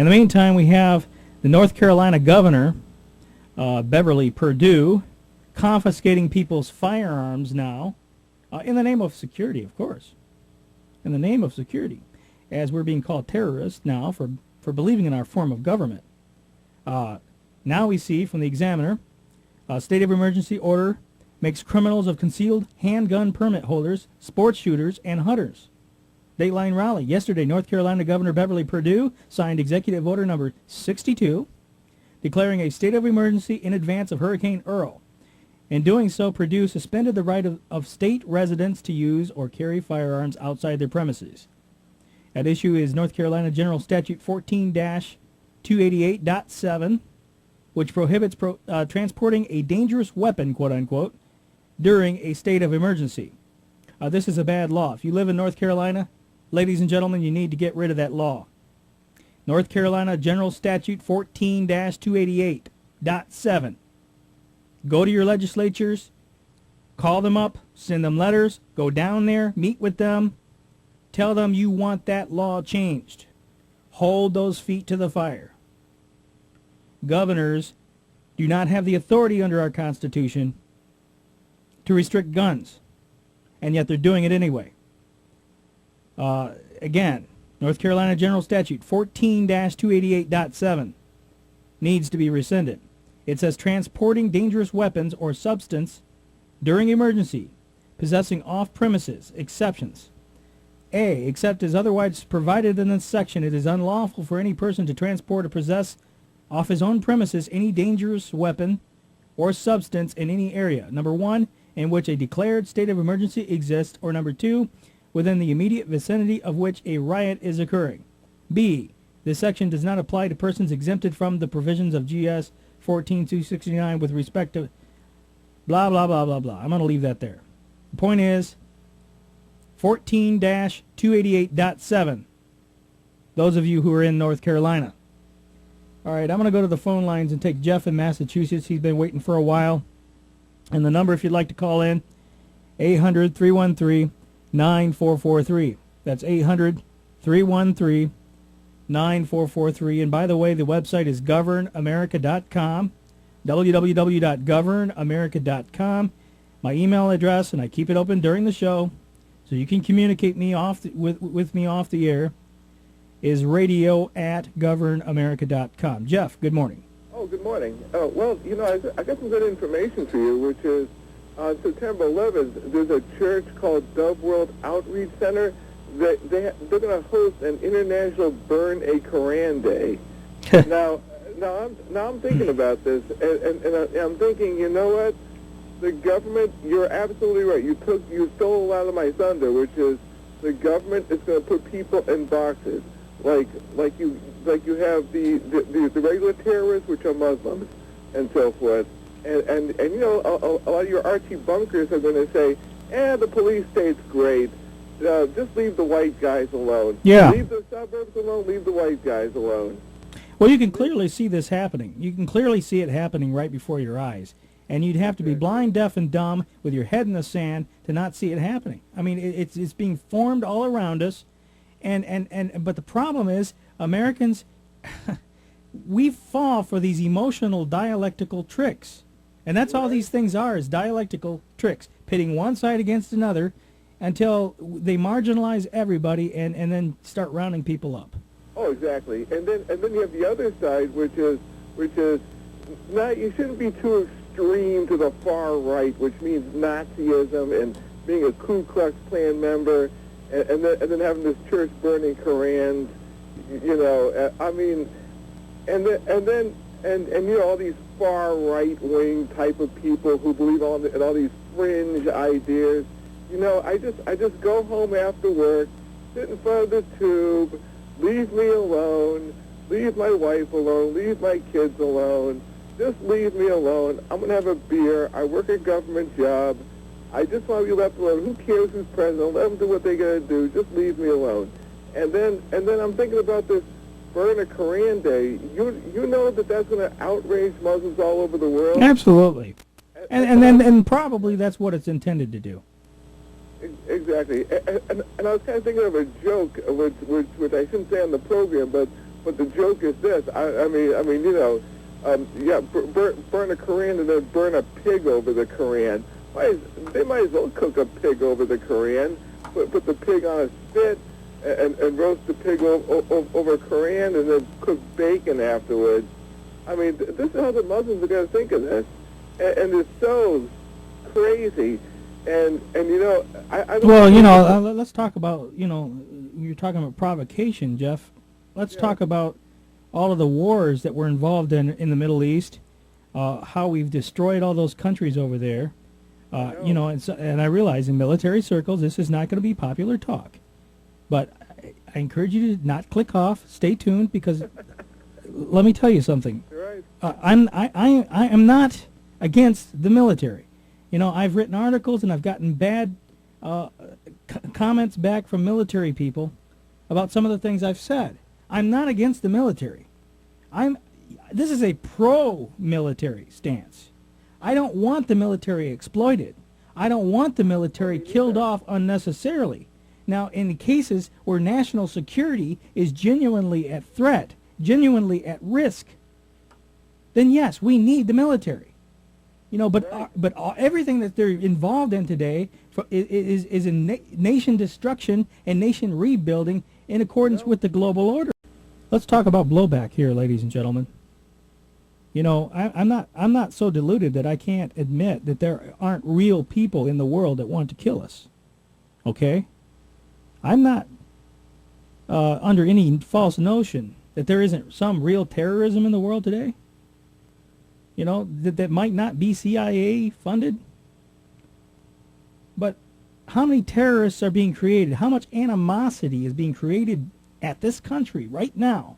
In the meantime, we have the North Carolina governor, Beverly Perdue, confiscating people's firearms now, in the name of security, of course. In the name of security, as we're being called terrorists now for believing in our form of government. Now we see from the Examiner, state of emergency order makes criminals of concealed handgun permit holders, sports shooters, and hunters. Dateline Raleigh. Yesterday, North Carolina Governor Beverly Perdue signed Executive Order Number 62, declaring a state of emergency in advance of Hurricane Earl. In doing so, Perdue suspended the right of state residents to use or carry firearms outside their premises. At issue is North Carolina General Statute 14-288.7, which prohibits transporting a dangerous weapon, quote-unquote, during a state of emergency. This is a bad law. If you live in North Carolina, ladies and gentlemen, you need to get rid of that law. North Carolina General Statute 14-288.7. Go to your legislatures, call them up, send them letters, go down there, meet with them, tell them you want that law changed. Hold those feet to the fire. Governors do not have the authority under our Constitution to restrict guns, and yet they're doing it anyway. Again, North Carolina General Statute 14-288.7 needs to be rescinded. It says transporting dangerous weapons or substance during emergency, possessing off-premises, exceptions. A, except as otherwise provided in this section, it is unlawful for any person to transport or possess off his own premises any dangerous weapon or substance in any area. Number 1, in which a declared state of emergency exists, or number 2, within the immediate vicinity of which a riot is occurring. B, this section does not apply to persons exempted from the provisions of GS 14-269 with respect to blah, blah, blah, blah, blah. I'm going to leave that there. The point is 14-288.7. Those of you who are in North Carolina. All right, I'm going to go to the phone lines and take Jeff in Massachusetts. He's been waiting for a while. And the number, if you'd like to call in, 800-313-9443. That's 800-313-9443. And by the way, the website is governamerica.com, www.governamerica.com. My email address, and I keep it open during the show, so you can communicate me with me off the air, is radio@governamerica.com. Jeff, good morning. Oh, good morning. Well, you know, I got some good information for you, which is on September 11th, there's a church called Dove World Outreach Center. They're going to host an International Burn a Koran Day. Now I'm thinking about this, and I'm thinking, you know what? The government, you're absolutely right. You stole a lot of my thunder, which is the government is going to put people in boxes, like you have the regular terrorists, which are Muslims, and so forth, and you know, a lot of your Archie bunkers are going to say, the police state's great. Just leave the white guys alone. Yeah. Leave the suburbs alone. Leave the white guys alone. Well, you can clearly see this happening. You can clearly see it happening right before your eyes. And you'd have to be blind, deaf, and dumb with your head in the sand to not see it happening. I mean, it's being formed all around us. But the problem is, Americans, we fall for these emotional dialectical tricks. And that's all these things are, is dialectical tricks, pitting one side against another until they marginalize everybody and then start rounding people up. Oh, exactly. And then you have the other side, which is not, you shouldn't be too extreme to the far right, which means Nazism and being a Ku Klux Klan member, and then having this church burning Korans, you know. I mean, and you know, all these far right wing type of people who believe in all these fringe ideas. You know, I just go home after work, sit in front of the tube, leave me alone, leave my wife alone, leave my kids alone. Just leave me alone. I'm going to have a beer. I work a government job. I just want to be left alone. Who cares who's president? Let them do what they're going to do. Just leave me alone. And then I'm thinking about this Burn a Koran Day. You know that's going to outrage Muslims all over the world? Absolutely. And probably that's what it's intended to do. Exactly. And I was kind of thinking of a joke, which I shouldn't say on the program, but But the joke is this. I mean, you know, burn a Korean and then burn a pig over the Korean. They might as well cook a pig over the Korean, put the pig on a spit and roast the pig over Korean and then cook bacon afterwards. I mean, this is how the Muslims are going to think of this. And it's so crazy. And you know, I don't well, you know, let's talk about, you know, you're talking about provocation, Jeff. Let's talk about all of the wars that were involved in the Middle East, how we've destroyed all those countries over there. You know, and I realize in military circles this is not going to be popular talk, but I encourage you to not click off. Stay tuned, because let me tell you something. Right. I am not against the military. You know, I've written articles and I've gotten bad comments back from military people about some of the things I've said. I'm not against the military. This is a pro-military stance. I don't want the military exploited. I don't want the military killed off unnecessarily. Now, in cases where national security is genuinely at threat, genuinely at risk, then yes, we need the military. You know, but everything that they're involved in today is in nation destruction and nation rebuilding in accordance with the global order. Let's talk about blowback here, ladies and gentlemen. You know, I'm not so deluded that I can't admit that there aren't real people in the world that want to kill us. Okay? I'm not under any false notion that there isn't some real terrorism in the world today. You know, that might not be CIA funded. But how many terrorists are being created? How much animosity is being created at this country right now?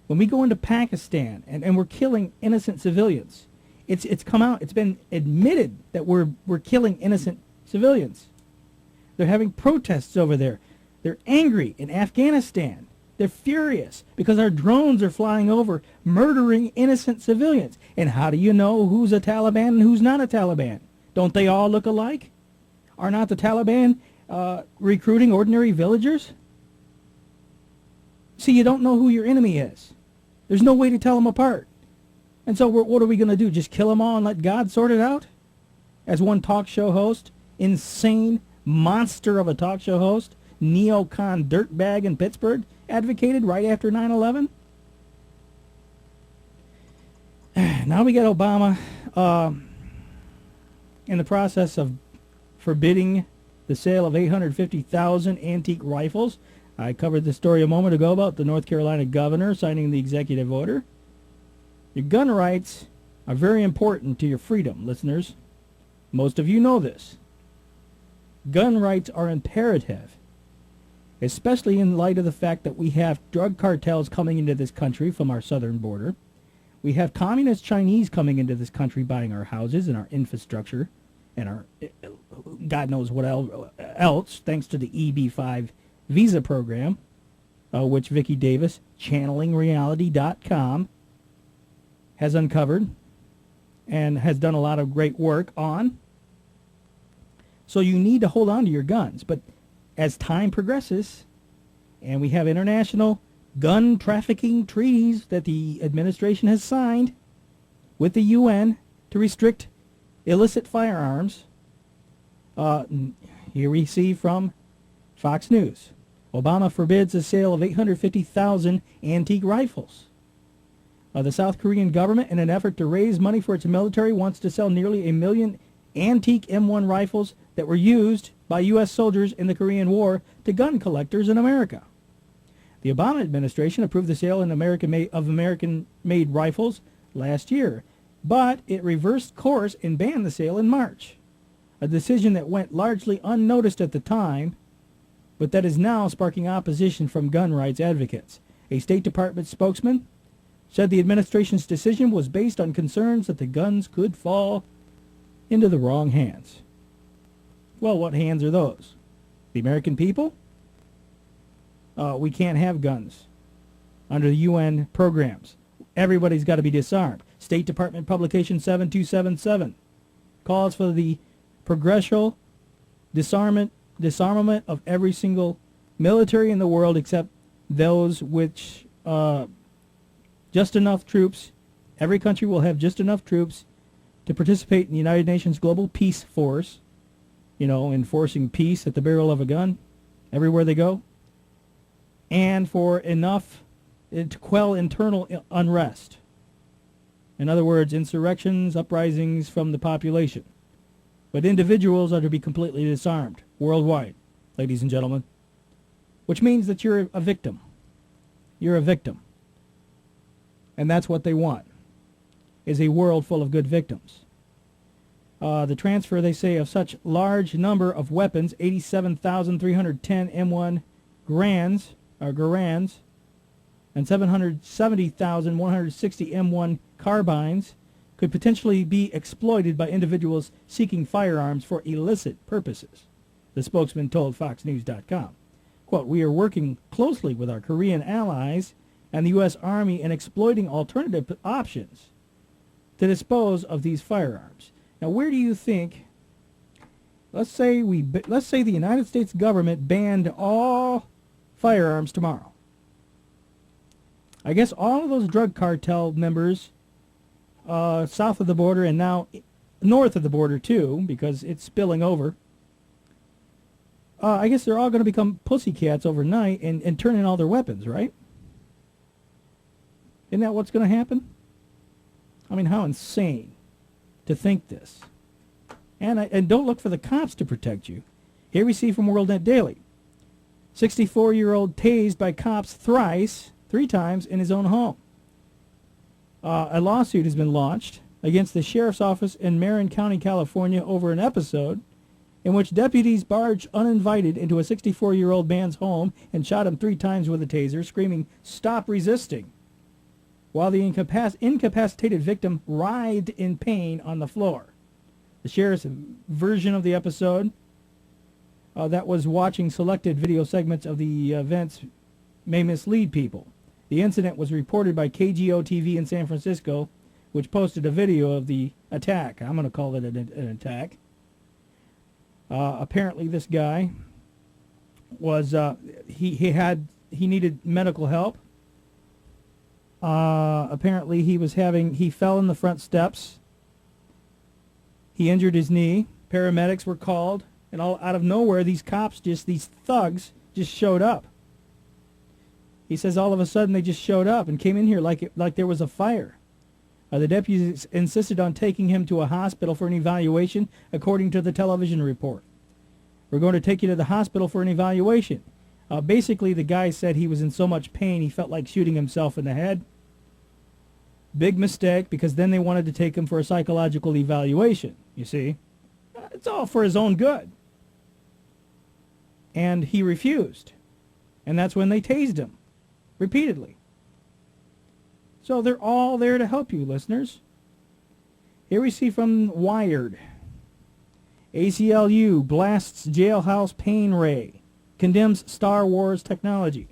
When we go into Pakistan and we're killing innocent civilians, it's come out, it's been admitted that we're killing innocent civilians. They're having protests over there. They're angry in Afghanistan. They're furious because our drones are flying over, murdering innocent civilians. And how do you know who's a Taliban and who's not a Taliban? Don't they all look alike? Are not the Taliban recruiting ordinary villagers? See, you don't know who your enemy is. There's no way to tell them apart. And so what are we going to do? Just kill them all and let God sort it out? As one talk show host, insane monster of a talk show host, neocon dirtbag in Pittsburgh, advocated right after 9/11? Now we got Obama in the process of forbidding the sale of 850,000 antique rifles. I covered the story a moment ago about the North Carolina governor signing the executive order. Your gun rights are very important to your freedom, listeners. Most of you know this. Gun rights are imperative, especially in light of the fact that we have drug cartels coming into this country from our southern border. We have communist Chinese coming into this country buying our houses and our infrastructure and our God knows what else, thanks to the EB-5 visa program, which Vicki Davis, channelingreality.com, has uncovered and has done a lot of great work on. So you need to hold on to your guns. But as time progresses, and we have international gun trafficking treaties that the administration has signed with the UN to restrict illicit firearms, here we see from Fox News, Obama forbids the sale of 850,000 antique rifles. The South Korean government, in an effort to raise money for its military, wants to sell nearly 1 million antique M1 rifles that were used by U.S. soldiers in the Korean War to gun collectors in America. The Obama administration approved the sale of American-made rifles last year, but it reversed course and banned the sale in March, a decision that went largely unnoticed at the time, but that is now sparking opposition from gun rights advocates. A State Department spokesman said the administration's decision was based on concerns that the guns could fall into the wrong hands. Well, what hands are those? The American people? We can't have guns under the UN programs. Everybody's got to be disarmed. State Department Publication 7277 calls for the progressive disarmament of every single military in the world except those which just enough troops. Every country will have just enough troops to participate in the United Nations Global Peace Force, enforcing peace at the barrel of a gun everywhere they go, and for enough to quell internal unrest. In other words, insurrections, uprisings from the population. But individuals are to be completely disarmed worldwide, ladies and gentlemen, which means that you're a victim. You're a victim. And that's what they want, is a world full of good victims. The transfer, they say, of such large number of weapons, 87,310 M1 Garands, and 770,160 M1 carbines, could potentially be exploited by individuals seeking firearms for illicit purposes, the spokesman told FoxNews.com. Quote, "We are working closely with our Korean allies and the U.S. Army in exploiting alternative options to dispose of these firearms." Now, where do you think, let's say the United States government banned all firearms tomorrow. I guess all of those drug cartel members south of the border and now north of the border too, because it's spilling over, I guess they're all going to become pussycats overnight and turn in all their weapons, right? Isn't that what's going to happen? I mean, how insane to think this. And don't look for the cops to protect you. Here we see from WorldNet Daily. 64-year-old tased by cops three times in his own home. A lawsuit has been launched against the sheriff's office in Marin County, California, over an episode in which deputies barged uninvited into a 64-year-old man's home and shot him 3 times with a taser, screaming, "Stop resisting," while the incapacitated victim writhed in pain on the floor. The sheriff's version of the episode that was watching selected video segments of the events may mislead people. The incident was reported by KGO-TV in San Francisco, which posted a video of the attack. I'm going to call it an attack. Apparently this guy was, he needed medical help. Apparently he fell in the front steps. He injured his knee. Paramedics were called, and all out of nowhere, these thugs just showed up. He says all of a sudden they just showed up and came in here like there was a fire. The deputies insisted on taking him to a hospital for an evaluation, according to the television report. "We're going to take you to the hospital for an evaluation." Basically, the guy said he was in so much pain he felt like shooting himself in the head. Big mistake, because then they wanted to take him for a psychological evaluation, you see. It's all for his own good. And he refused. And that's when they tased him, repeatedly. So they're all there to help you, listeners. Here we see from Wired. ACLU blasts jailhouse pain ray, condemns Star Wars technology.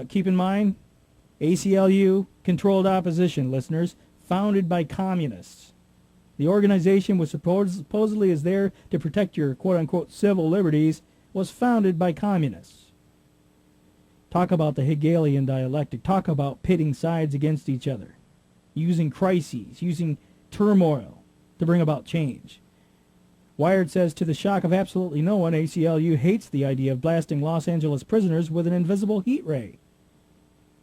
Keep in mind, ACLU, controlled opposition, listeners, founded by communists. The organization, which supposedly is there to protect your quote-unquote civil liberties, was founded by communists. Talk about the Hegelian dialectic. Talk about pitting sides against each other, using crises, using turmoil to bring about change. Wired says, to the shock of absolutely no one, ACLU hates the idea of blasting Los Angeles prisoners with an invisible heat ray.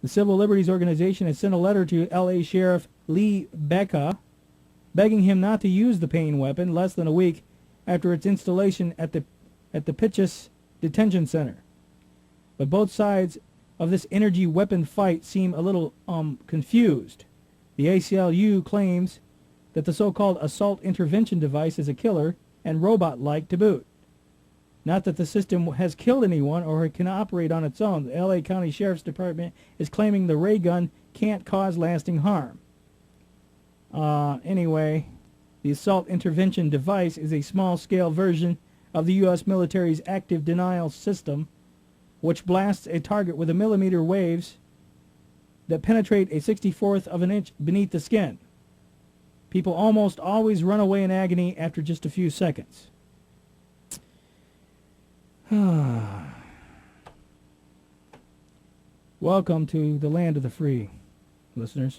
The Civil Liberties Organization has sent a letter to L.A. Sheriff Lee Becca, begging him not to use the pain weapon less than a week after its installation at the Pitchess Detention Center. But both sides of this energy weapon fight seem a little confused. The ACLU claims that the so-called assault intervention device is a killer and robot-like to boot. Not that the system has killed anyone or it can operate on its own. The L.A. County Sheriff's Department is claiming the ray gun can't cause lasting harm. Anyway, the assault intervention device is a small-scale version of the U.S. military's active denial system, which blasts a target with millimeter waves that penetrate a 64th of an inch beneath the skin. People almost always run away in agony after just a few seconds. Welcome to the land of the free, listeners.